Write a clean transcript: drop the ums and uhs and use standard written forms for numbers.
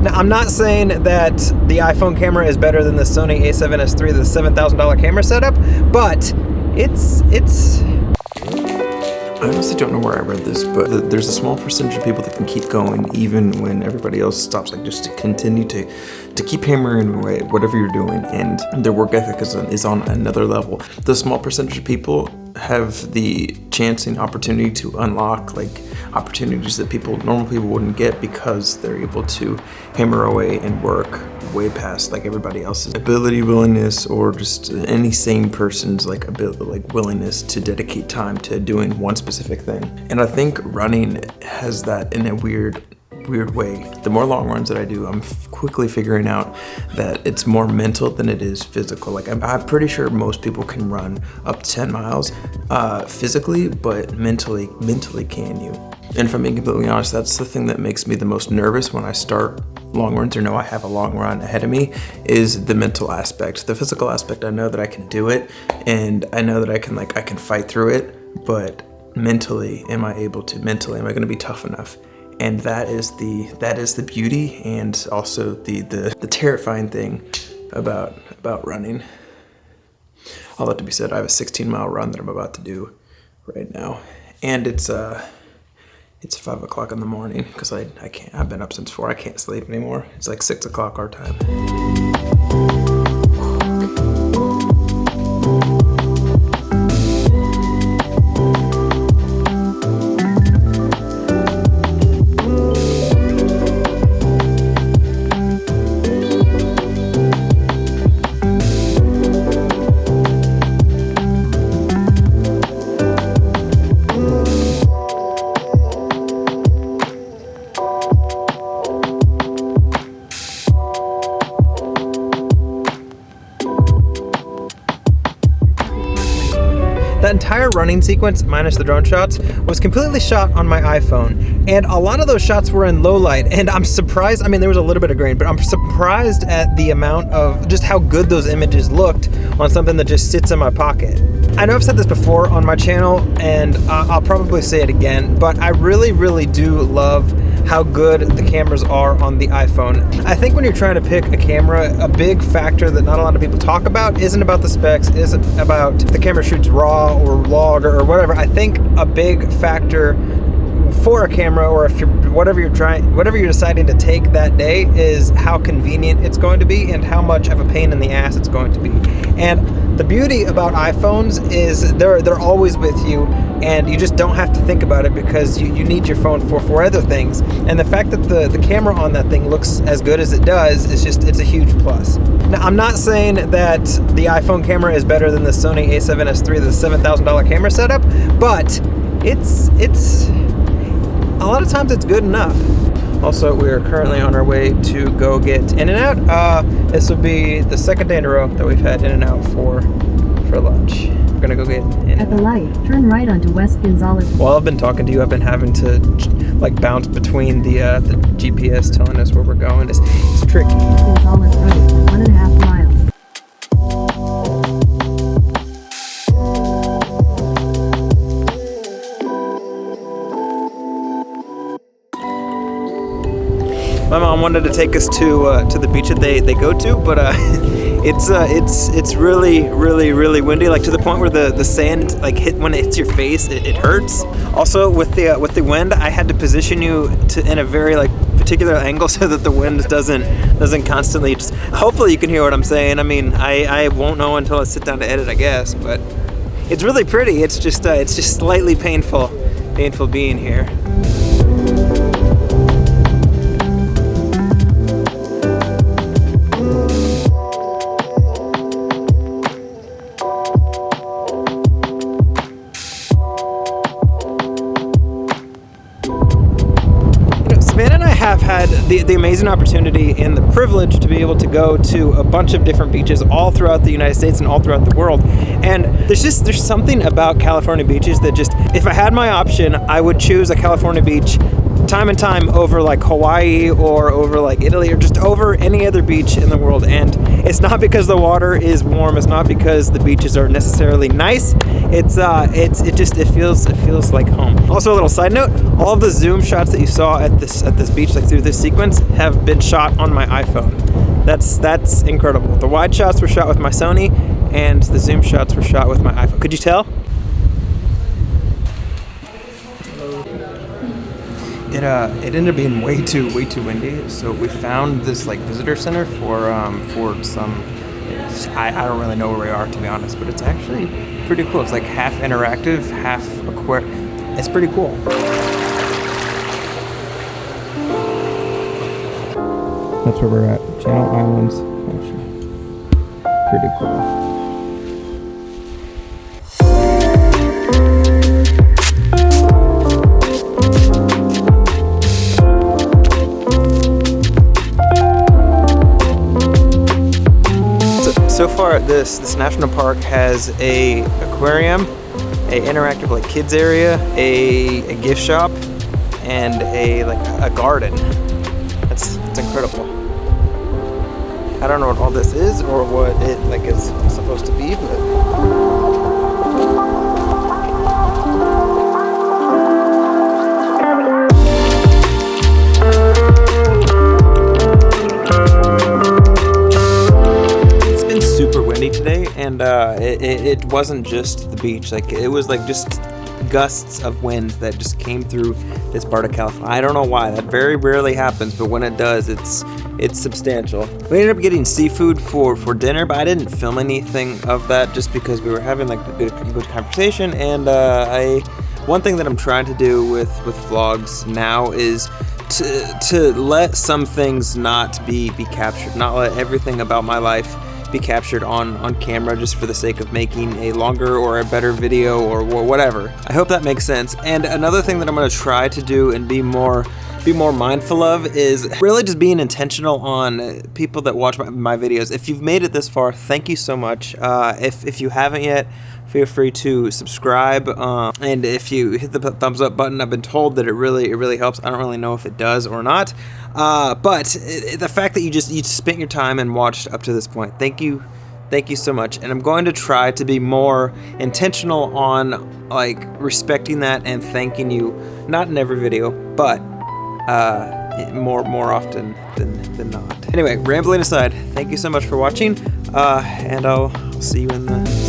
Now, I'm not saying that the iPhone camera is better than the Sony a7S III, the $7,000 camera setup, but it's I honestly don't know where I read this, but there's a small percentage of people that can keep going even when everybody else stops, like just to continue to keep hammering away at whatever you're doing, and their work ethic is on another level. The small percentage of people have the chance and opportunity to unlock like opportunities that normal people wouldn't get because they're able to hammer away and work way past like everybody else's ability, willingness, or just any sane person's like ability, like willingness to dedicate time to doing one specific thing. And I think running has that in a weird way. The more long runs that I do, I'm quickly figuring out that it's more mental than it is physical. Like I'm pretty sure most people can run up to 10 miles physically, but mentally can you? And if I'm being completely honest, that's the thing that makes me the most nervous when I start long runs or know I have a long run ahead of me, is the mental aspect. The physical aspect, I know that I can do it, and I know that I can fight through it, but mentally, am I going to be tough enough? And that is the beauty and also the terrifying thing about running. All that to be said, I have a 16-mile run that I'm about to do right now, and it's 5 o'clock in the morning because I've been up since 4. I can't sleep anymore. It's like 6 o'clock our time. That entire running sequence, minus the drone shots, was completely shot on my iPhone. And a lot of those shots were in low light. And I'm surprised, I mean, there was a little bit of grain, but I'm surprised at the amount of just how good those images looked on something that just sits in my pocket. I know I've said this before on my channel, and I'll probably say it again, but I really, really do love how good the cameras are on the iPhone. I think when you're trying to pick a camera, a big factor that not a lot of people talk about isn't about the specs, isn't about if the camera shoots raw or log or whatever. I think a big factor for a camera, or if whatever you're deciding to take that day, is how convenient it's going to be and how much of a pain in the ass it's going to be. And the beauty about iPhones is they're always with you, and you just don't have to think about it because you need your phone for other things. And the fact that the camera on that thing looks as good as it does it's a huge plus. Now, I'm not saying that the iPhone camera is better than the Sony a7S III, the $7,000 camera setup, but it's a lot of times it's good enough. Also, we are currently on our way to go get In-N-Out. This will be the second day in a row that we've had In-N-Out for lunch. We're gonna go get In-N-Out. At the light, turn right onto West Gonzales. While I've been talking to you, I've been having to like bounce between the GPS telling us where we're going. It's tricky. Gonzales Road, 1.5 miles. My mom wanted to take us to the beach that they go to, but it's really windy, like to the point where the sand like when it hits your face, it hurts. Also with the wind, I had to position you in a very like particular angle so that the wind doesn't constantly. Hopefully you can hear what I'm saying. I mean, I won't know until I sit down to edit, I guess, but it's really pretty. It's just slightly painful being here. Have had the amazing opportunity and the privilege to be able to go to a bunch of different beaches all throughout the United States and all throughout the world. And there's something about California beaches that just, if I had my option, I would choose a California beach time and time over like Hawaii or over like Italy or just over any other beach in the world. And it's not because the water is warm, it's not because the beaches are necessarily nice. It feels like home. Also, a little side note, all of the zoom shots that you saw at this beach, like through this sequence, have been shot on my iPhone. That's incredible. The wide shots were shot with my Sony, and the zoom shots were shot with my iPhone. Could you tell? It ended up being way too windy, so we found this like visitor center for some. I don't really know where we are, to be honest, but it's actually pretty cool. It's like half interactive, half aquarium. It's pretty cool. That's where we're at, Channel Islands. Pretty cool. So far, this national park has a aquarium, a interactive like kids area, a gift shop, and a garden. That's incredible. I don't know what all this is or what it like is supposed to be, but. Today, and it wasn't just the beach. Like, it was like just gusts of wind that just came through this part of California. I don't know why. That very rarely happens, but when it does, it's substantial. We ended up getting seafood for dinner, but I didn't film anything of that just because we were having like a good conversation. And one thing that I'm trying to do with vlogs now is to let some things not be captured, not let everything about my life be captured on camera just for the sake of making a longer or a better video or whatever. I hope that makes sense. And another thing that I'm going to try to do and be more mindful of is really just being intentional on people that watch my videos. If you've made it this far, thank you so much. If you haven't yet, feel free to subscribe, and if you hit the thumbs up button, I've been told that it really helps. I don't really know if it does or not, but the fact that you spent your time and watched up to this point, thank you so much. And I'm going to try to be more intentional on like respecting that and thanking you, not in every video, but more often than not. Anyway, rambling aside, thank you so much for watching, and I'll see you in the